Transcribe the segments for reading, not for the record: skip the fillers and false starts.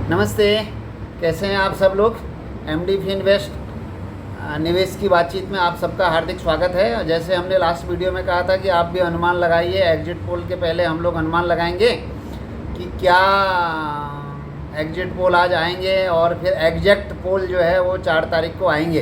नमस्ते। कैसे हैं आप सब लोग। एमडी फिनवेस्ट निवेश की बातचीत में आप सबका हार्दिक स्वागत है। जैसे हमने लास्ट वीडियो में कहा था कि आप भी अनुमान लगाइए। एग्जिट पोल के पहले हम लोग अनुमान लगाएंगे कि क्या एग्जिट पोल आज आएंगे और फिर एग्जैक्ट पोल जो है वो 4 तारीख को आएंगे,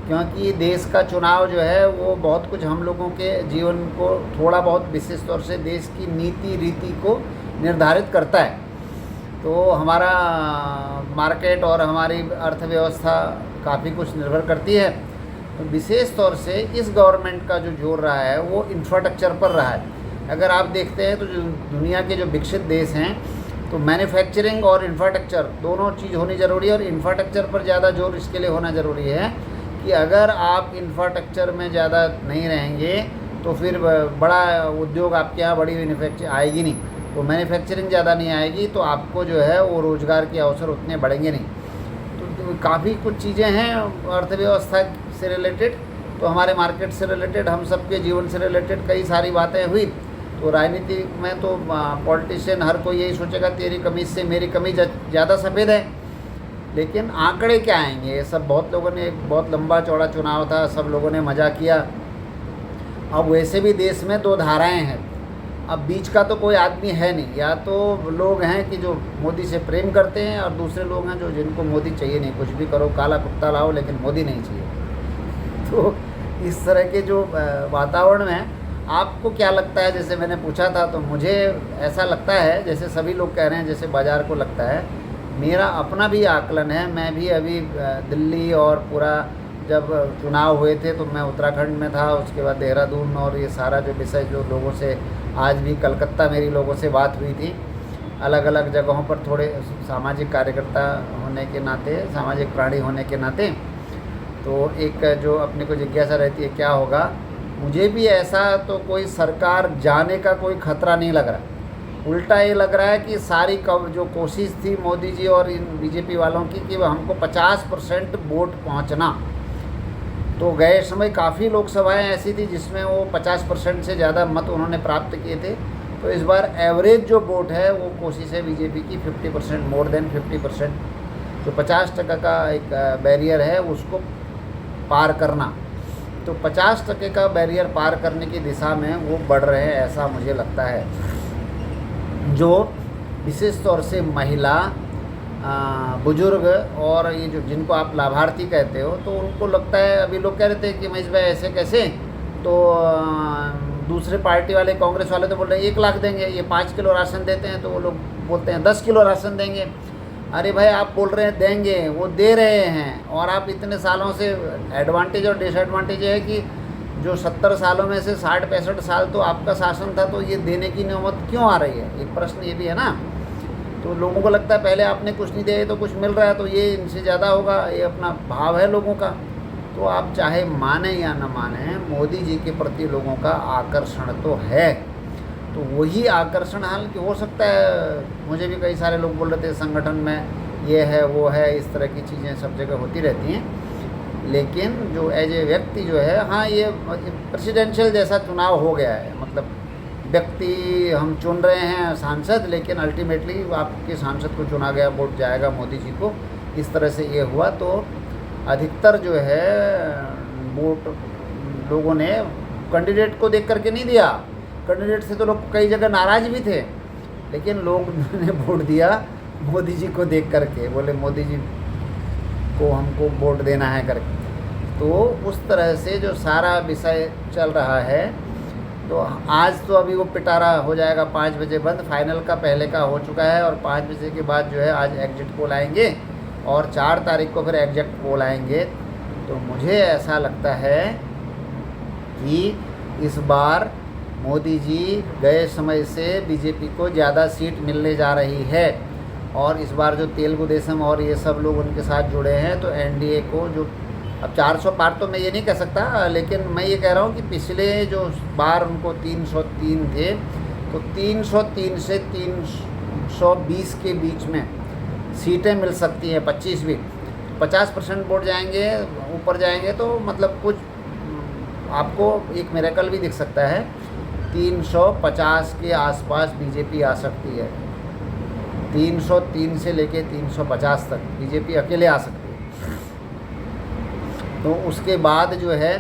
क्योंकि देश का चुनाव जो है वो बहुत कुछ हम लोगों के जीवन को थोड़ा बहुत विशेष तौर से देश की नीति रीति को निर्धारित करता है। तो हमारा मार्केट और हमारी अर्थव्यवस्था काफ़ी कुछ निर्भर करती है। तो विशेष तौर से इस गवर्नमेंट का जो जोर रहा है वो इंफ्रास्ट्रक्चर पर रहा है। अगर आप देखते हैं तो जो दुनिया के जो विकसित देश हैं तो मैन्युफैक्चरिंग और इंफ्रास्ट्रक्चर दोनों चीज़ होनी ज़रूरी है, और इंफ्रास्ट्रक्चर पर ज़्यादा जोर इसके लिए होना ज़रूरी है कि अगर आप इंफ्रास्ट्रक्चर में ज़्यादा नहीं रहेंगे तो फिर बड़ा उद्योग आपके यहाँ बड़ी मैन्युफैक्चर आएगी नहीं। तो मैन्युफैक्चरिंग ज़्यादा नहीं आएगी तो आपको जो है वो रोज़गार के अवसर उतने बढ़ेंगे नहीं। तो काफ़ी कुछ चीज़ें हैं अर्थव्यवस्था से रिलेटेड, तो हमारे मार्केट से रिलेटेड, हम सबके जीवन से रिलेटेड कई सारी बातें हुई। तो राजनीति में तो पॉलिटिशियन हर कोई यही सोचेगा तेरी कमीज से मेरी कमीज ज़्यादा सफ़ेद है, लेकिन आंकड़े क्या आएंगे। ये सब बहुत लोगों ने, एक बहुत लंबा चौड़ा चुनाव था, सब लोगों ने मज़ा किया। अब वैसे भी देश में 2 धाराएँ हैं। अब बीच का तो कोई आदमी है नहीं। या तो लोग हैं कि जो मोदी से प्रेम करते हैं, और दूसरे लोग हैं जो जिनको मोदी चाहिए नहीं। कुछ भी करो, काला कुत्ता लाओ लेकिन मोदी नहीं चाहिए। तो इस तरह के जो वातावरण में आपको क्या लगता है। जैसे मैंने पूछा था तो मुझे ऐसा लगता है, जैसे सभी लोग कह रहे हैं, जैसे बाज़ार को लगता है। मेरा अपना भी आकलन है। मैं भी अभी दिल्ली और पूरा जब चुनाव हुए थे तो मैं उत्तराखंड में था, उसके बाद देहरादून, और ये सारा जो विषय जो लोगों से, आज भी कलकत्ता मेरी लोगों से बात हुई थी, अलग अलग जगहों पर, थोड़े सामाजिक कार्यकर्ता होने के नाते, सामाजिक प्राणी होने के नाते, तो एक जो अपने को जिज्ञासा रहती है क्या होगा। मुझे भी ऐसा तो कोई सरकार जाने का कोई खतरा नहीं लग रहा। उल्टा ये लग रहा है कि सारी जो कोशिश थी मोदी जी और इन बीजेपी वालों की कि हमको 50% वोट पहुँचना, तो गए समय काफ़ी लोकसभाएं ऐसी थी जिसमें वो 50% से ज़्यादा मत उन्होंने प्राप्त किए थे। तो इस बार एवरेज जो वोट है वो कोशिश है बीजेपी की 50%, मोर देन 50%, जो 50% का एक बैरियर है उसको पार करना। तो 50% का बैरियर पार करने की दिशा में वो बढ़ रहे हैं, ऐसा मुझे लगता है। जो विशेष तौर से महिला, बुजुर्ग और ये जो जिनको आप लाभार्थी कहते हो, तो उनको लगता है, अभी लोग कह रहे थे कि महेश भाई ऐसे कैसे, तो दूसरे पार्टी वाले, कांग्रेस वाले तो बोल रहे हैं 1 लाख देंगे। ये 5 किलो राशन देते हैं तो वो लोग बोलते हैं 10 किलो राशन देंगे। अरे भाई, आप बोल रहे हैं देंगे, वो दे रहे हैं। और आप इतने सालों से, एडवांटेज और डिसएडवांटेज है कि जो 70 सालों में से 60-65 साल तो आपका शासन था, तो ये देने की नौबत क्यों आ रही है। एक प्रश्न ये भी है ना। तो लोगों को लगता है पहले आपने कुछ नहीं दिया तो कुछ मिल रहा है, तो ये इनसे ज़्यादा होगा, ये अपना भाव है लोगों का। तो आप चाहे माने या न माने, मोदी जी के प्रति लोगों का आकर्षण तो है। तो वही आकर्षण, हालांकि हो सकता है, मुझे भी कई सारे लोग बोल रहे थे संगठन में ये है वो है, इस तरह की चीज़ें सब जगह होती रहती हैं। लेकिन जो एज ए व्यक्ति जो है, हाँ, ये प्रेसिडेंशियल जैसा चुनाव हो गया है। मतलब व्यक्ति हम चुन रहे हैं सांसद, लेकिन अल्टीमेटली आपके सांसद को चुना गया, वोट जाएगा मोदी जी को। इस तरह से ये हुआ। तो अधिकतर जो है वोट लोगों ने कैंडिडेट को देख करके नहीं दिया। कैंडिडेट से तो लोग कई जगह नाराज़ भी थे, लेकिन लोग ने वोट दिया मोदी जी को देख करके, बोले मोदी जी को हमको वोट देना है करके। तो उस तरह से जो सारा विषय चल रहा है, तो आज तो अभी वो पिटारा हो जाएगा 5 बजे बंद। फाइनल का पहले का हो चुका है, और 5 बजे के बाद जो है आज एग्जिट पोल आएंगे, और 4 तारीख को फिर एग्जिट पोल आएंगे। तो मुझे ऐसा लगता है कि इस बार मोदी जी गए समय से बीजेपी को ज़्यादा सीट मिलने जा रही है। और इस बार जो तेलुगु देशम और ये सब लोग उनके साथ जुड़े हैं, तो एनडीए को जो, अब 400 पार तो मैं ये नहीं कह सकता, लेकिन मैं ये कह रहा हूँ कि पिछले जो बार उनको 303 थे, तो 303 से 320 के बीच में सीटें मिल सकती हैं, 25 भी। 50% वोट जाएंगे, ऊपर जाएंगे, तो मतलब कुछ आपको एक मिरेकल भी दिख सकता है। 350 के आसपास बीजेपी आ सकती है। 303 से लेके 350 तक बीजेपी अकेले आ सकती है। तो उसके बाद जो है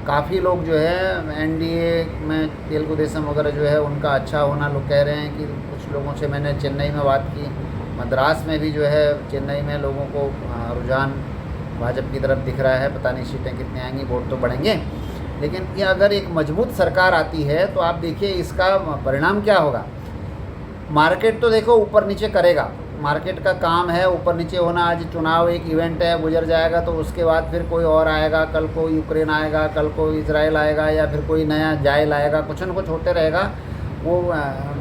काफ़ी लोग जो है एनडीए में तेलुगु देशम वगैरह जो है उनका अच्छा होना लोग कह रहे हैं कि कुछ लोगों से मैंने चेन्नई में बात की, मद्रास में भी जो है चेन्नई में लोगों को रुझान भाजपा की तरफ दिख रहा है। पता नहीं सीटें कितनी आएंगी, वोट तो बढ़ेंगे, लेकिन ये अगर एक मजबूत सरकार आती है तो आप देखिए इसका परिणाम क्या होगा। मार्केट तो देखो ऊपर नीचे करेगा, मार्केट का काम है ऊपर नीचे होना। आज चुनाव एक इवेंट है, गुजर जाएगा तो उसके बाद फिर कोई और आएगा, कल को यूक्रेन आएगा, कल को इजराइल आएगा, या फिर कोई नया जाइल आएगा, कुछ न कुछ होते रहेगा। वो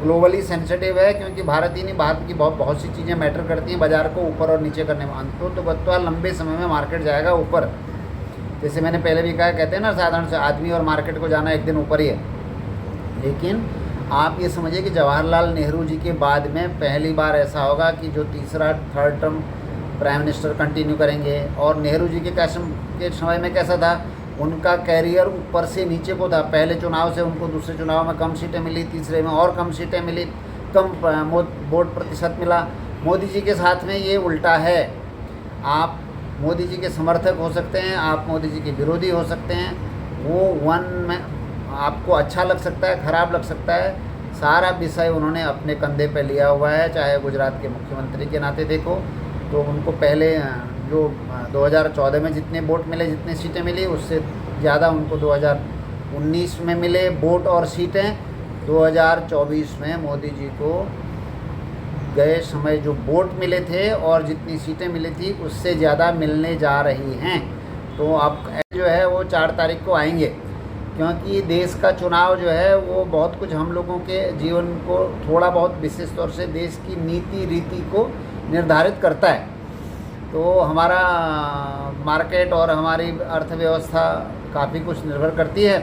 ग्लोबली सेंसिटिव है, क्योंकि भारत ही नहीं, भारत की बहुत सी चीज़ें मैटर करती हैं बाज़ार को ऊपर और नीचे करने में। अंततः तो बत्ता लंबे समय में मार्केट जाएगा ऊपर। जैसे मैंने पहले भी कहा, कहते हैं ना साधारण से आदमी और मार्केट को जाना एक दिन ऊपर ही है। लेकिन आप ये समझिए कि जवाहरलाल नेहरू जी के बाद में पहली बार ऐसा होगा कि जो तीसरा third term prime minister continue करेंगे। और नेहरू जी के समय में कैसा था, उनका कैरियर ऊपर से नीचे को था। पहले चुनाव से उनको दूसरे चुनाव में कम सीटें मिली, तीसरे में और कम सीटें मिली, कम वोट प्रतिशत मिला। मोदी जी के साथ में ये उल्टा है। आप मोदी जी के समर्थक हो सकते हैं, आप मोदी जी के विरोधी हो सकते हैं। वो वन में आपको अच्छा लग सकता है, ख़राब लग सकता है, सारा विषय उन्होंने अपने कंधे पे लिया हुआ है। चाहे गुजरात के मुख्यमंत्री के नाते देखो तो उनको पहले जो 2014 में जितने वोट मिले, जितनी सीटें मिली, उससे ज़्यादा उनको 2019 में मिले वोट और सीटें। 2024 में मोदी जी को गए समय जो वोट मिले थे और जितनी सीटें मिली थी उससे ज़्यादा मिलने जा रही हैं। तो अब जो है वो 4 तारीख को आएंगे, क्योंकि देश का चुनाव जो है वो बहुत कुछ हम लोगों के जीवन को थोड़ा बहुत विशेष तौर से देश की नीति रीति को निर्धारित करता है। तो हमारा मार्केट और हमारी अर्थव्यवस्था काफ़ी कुछ निर्भर करती है।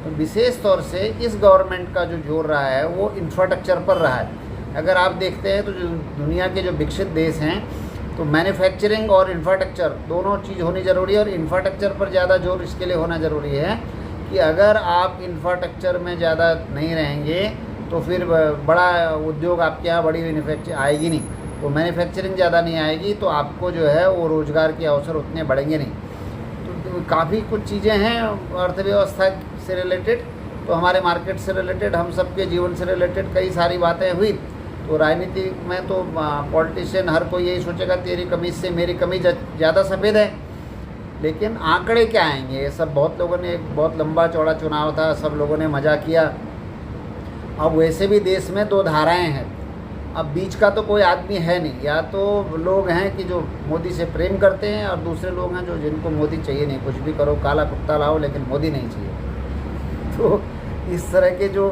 तो विशेष तौर से इस गवर्नमेंट का जो जोर रहा है वो इंफ्रास्ट्रक्चर पर रहा है। अगर आप देखते हैं तो जो दुनिया के जो विकसित देश हैं तो मैन्युफैक्चरिंग और इंफ्रास्ट्रक्चर दोनों चीज़ होनी ज़रूरी है। और इंफ्रास्ट्रक्चर पर ज़्यादा जोर इसके लिए होना ज़रूरी है कि अगर आप इंफ्रास्ट्रक्चर में ज़्यादा नहीं रहेंगे तो फिर बड़ा उद्योग आपके यहाँ बड़ी मैन्युफैक्चर आएगी नहीं, तो मैन्युफैक्चरिंग ज़्यादा नहीं आएगी तो आपको जो है वो रोज़गार के अवसर उतने बढ़ेंगे नहीं। तो काफ़ी कुछ चीज़ें हैं अर्थव्यवस्था से रिलेटेड, तो हमारे मार्केट से रिलेटेड, हम सबके जीवन से रिलेटेड कई सारी बातें हुई। तो राजनीति में तो पॉलिटिशियन हर कोई यही सोचेगा तेरी कमीज से मेरी कमीज ज़्यादा सफ़ेद है, लेकिन आंकड़े क्या आएंगे। ये सब बहुत लोगों ने, बहुत लंबा चौड़ा चुनाव था, सब लोगों ने मज़ा किया। अब वैसे भी देश में 2 धाराएं हैं, अब बीच का तो कोई आदमी है नहीं। या तो लोग हैं कि जो मोदी से प्रेम करते हैं और दूसरे लोग हैं जो जिनको मोदी चाहिए नहीं, कुछ भी करो, काला कुत्ता लाओ लेकिन मोदी नहीं चाहिए। तो इस तरह के जो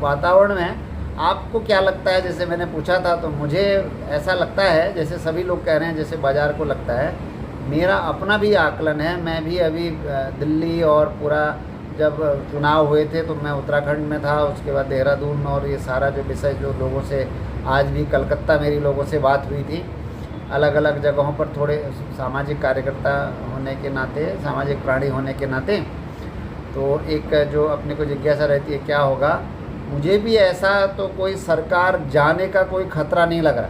वातावरण में आपको क्या लगता है, जैसे मैंने पूछा था तो मुझे ऐसा लगता है जैसे सभी लोग कह रहे हैं, जैसे बाज़ार को लगता है। मेरा अपना भी आकलन है, मैं भी अभी दिल्ली और पूरा जब चुनाव हुए थे तो मैं उत्तराखंड में था, उसके बाद देहरादून, और ये सारा जो विषय जो लोगों से, आज भी कलकत्ता मेरी लोगों से बात हुई थी, अलग अलग जगहों पर, थोड़े सामाजिक कार्यकर्ता होने के नाते, सामाजिक प्राणी होने के नाते, तो एक जो अपने को जिज्ञासा रहती है क्या होगा। मुझे भी ऐसा तो कोई सरकार जाने का कोई खतरा नहीं लग रहा,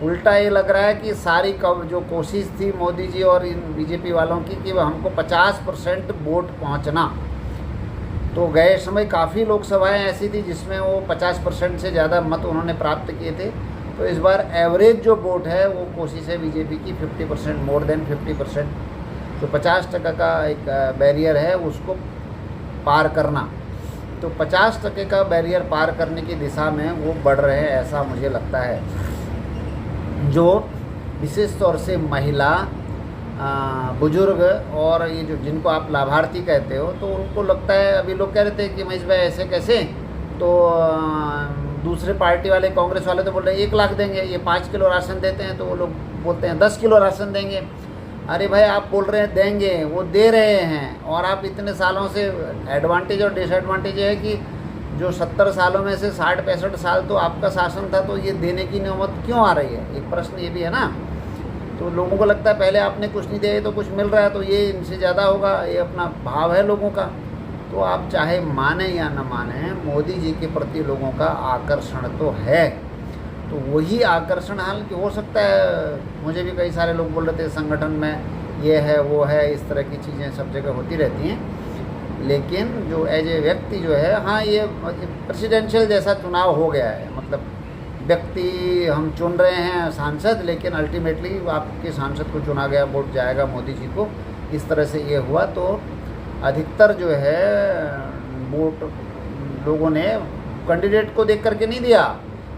उल्टा ये लग रहा है कि सारी जो कोशिश थी मोदी जी और इन बीजेपी वालों की कि हमको 50% वोट पहुंचना, तो गए समय काफ़ी लोकसभाएं ऐसी थी जिसमें वो 50% से ज़्यादा मत उन्होंने प्राप्त किए थे। तो इस बार एवरेज जो वोट है वो कोशिश है बीजेपी की 50%, मोर देन 50%, जो 50% का एक बैरियर है उसको पार करना। तो 50% का बैरियर पार करने की दिशा में वो बढ़ रहे हैं, ऐसा मुझे लगता है। जो विशेष तौर से महिला, बुजुर्ग और ये जो जिनको आप लाभार्थी कहते हो, तो उनको लगता है, अभी लोग कह रहे थे कि महेश भाई ऐसे कैसे, तो दूसरे पार्टी वाले, कांग्रेस वाले तो बोल रहे हैं 1 लाख देंगे, ये 5 किलो राशन देते हैं, तो वो लोग बोलते हैं 10 किलो राशन देंगे। अरे भाई आप बोल रहे हैं देंगे, वो दे रहे हैं, और आप इतने सालों से, एडवांटेज और डिसएडवांटेज है कि जो 70 सालों में से 60-65 साल तो आपका शासन था, तो ये देने की नौबत क्यों आ रही है, एक प्रश्न ये भी है ना। तो लोगों को लगता है पहले आपने कुछ नहीं दिया तो कुछ मिल रहा है, तो ये इनसे ज़्यादा होगा, ये अपना भाव है लोगों का। तो आप चाहे माने या न माने, मोदी जी के प्रति लोगों का आकर्षण तो है। तो वही आकर्षण, हालांकि हो सकता है, मुझे भी कई सारे लोग बोल रहे थे संगठन में ये है वो है, इस तरह की चीज़ें सब जगह होती रहती हैं, लेकिन जो एज ए व्यक्ति जो है, हाँ ये प्रेसिडेंशियल जैसा चुनाव हो गया है, मतलब व्यक्ति हम चुन रहे हैं सांसद, लेकिन अल्टीमेटली आपके सांसद को चुना गया, वोट जाएगा मोदी जी को, इस तरह से ये हुआ। तो अधिकतर जो है वोट लोगों ने कैंडिडेट को देख करके नहीं दिया,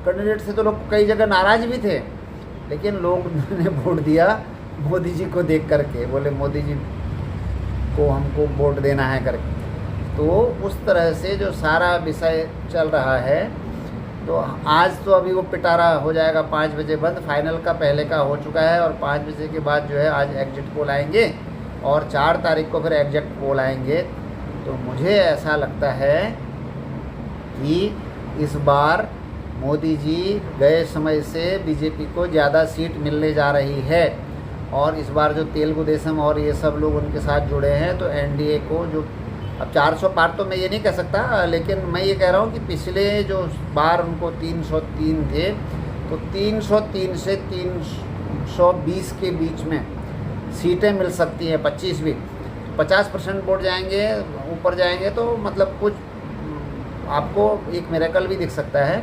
कैंडिडेट से तो लोग कई जगह नाराज़ भी थे, लेकिन लोग ने वोट दिया मोदी जी को देख करके, बोले मोदी जी को हमको वोट देना है करके। तो उस तरह से जो सारा विषय चल रहा है, तो आज तो अभी वो पिटारा हो जाएगा 5 बजे बंद, फाइनल का पहले का हो चुका है, और 5 बजे के बाद जो है आज एग्जिट पोल आएंगे और 4 तारीख को फिर एग्जिट पोल आएंगे। तो मुझे ऐसा लगता है कि इस बार मोदी जी गए समय से बीजेपी को ज़्यादा सीट मिलने जा रही है, और इस बार जो तेलुगु देशम और ये सब लोग उनके साथ जुड़े हैं, तो एनडीए को जो अब 400 पार तो मैं ये नहीं कह सकता, लेकिन मैं ये कह रहा हूँ कि पिछले जो बार उनको 303 थे, तो 303 से 320 के बीच में सीटें मिल सकती हैं, 25 भी, 50% वोट जाएंगे, ऊपर जाएंगे, तो मतलब कुछ आपको एक मिरेकल भी दिख सकता है।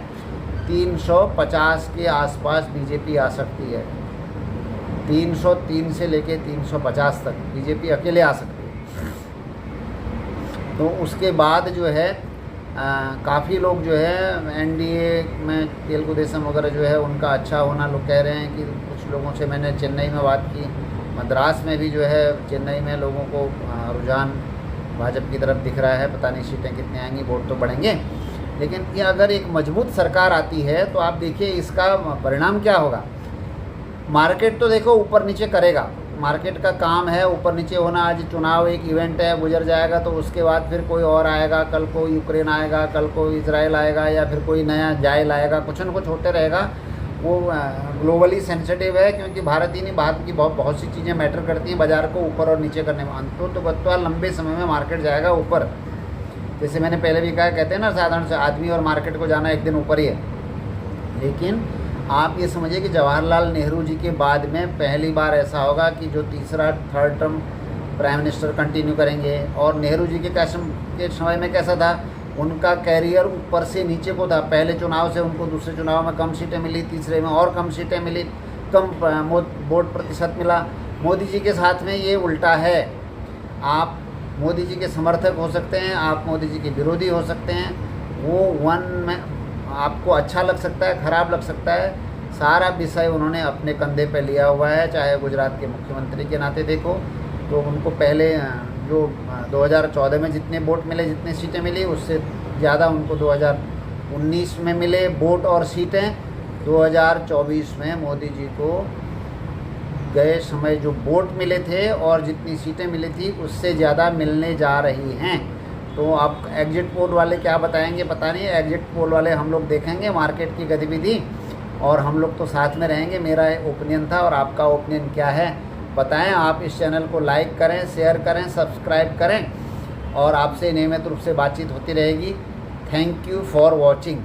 350 के आसपास बीजेपी आ सकती है, 303 से लेके 350 तक बीजेपी अकेले आ सकती है। तो उसके बाद जो है काफ़ी लोग जो है एनडीए में तेलुगु देशम वगैरह जो है उनका अच्छा होना लोग कह रहे हैं कि कुछ लोगों से मैंने चेन्नई में बात की, मद्रास में भी जो है, चेन्नई में लोगों को रुझान भाजपा की तरफ दिख रहा है, पता नहीं सीटें कितनी आएंगी, वोट तो बढ़ेंगे, लेकिन ये अगर एक मजबूत सरकार आती है तो आप देखिए इसका परिणाम क्या होगा। मार्केट तो देखो ऊपर नीचे करेगा, मार्केट का काम है ऊपर नीचे होना। आज चुनाव एक इवेंट है, गुजर जाएगा, तो उसके बाद फिर कोई और आएगा, कल को यूक्रेन आएगा, कल को इजराइल आएगा, या फिर कोई नया जायल आएगा, कुछ न कुछ होते रहेगा। वो ग्लोबली सेंसिटिव है, क्योंकि भारत ही नहीं, भारत की बहुत सी चीज़ें मैटर करती हैं बाज़ार को ऊपर और नीचे करने में। तो बत्वा लंबे समय में मार्केट जाएगा ऊपर, जैसे मैंने पहले भी कहा, कहते हैं ना साधारण से आदमी और मार्केट को जाना एक दिन ऊपर ही है। लेकिन आप ये समझिए कि जवाहरलाल नेहरू जी के बाद में पहली बार ऐसा होगा कि जो तीसरा third term prime minister continue करेंगे। और नेहरू जी के समय में कैसा था, उनका कैरियर ऊपर से नीचे को था। पहले चुनाव से उनको दूसरे चुनाव में कम सीटें मिली, तीसरे में और कम सीटें मिली, कम वोट प्रतिशत मिला। मोदी जी के साथ में ये उल्टा है, आप मोदी जी के समर्थक हो सकते हैं, आप मोदी जी के विरोधी हो सकते हैं, वो वन में आपको अच्छा लग सकता है, ख़राब लग सकता है, सारा विषय उन्होंने अपने कंधे पे लिया हुआ है। चाहे गुजरात के मुख्यमंत्री के नाते देखो, तो उनको पहले जो 2014 में जितने वोट मिले, जितनी सीटें मिली, उससे ज़्यादा उनको 2019 में मिले वोट और सीटें। 2024 में मोदी जी को गए समय जो वोट मिले थे और जितनी सीटें मिली थी, उससे ज़्यादा मिलने जा रही हैं। तो आप एग्जिट पोल वाले क्या बताएंगे पता नहीं। एग्जिट पोल वाले हम लोग देखेंगे मार्केट की गतिविधि, और हम लोग तो साथ में रहेंगे। मेरा ओपिनियन था, और आपका ओपिनियन क्या है बताएं। आप इस चैनल को लाइक करें, शेयर करें, सब्सक्राइब करें, और आपसे नियमित रूप से बातचीत होती रहेगी। Thank you for watching.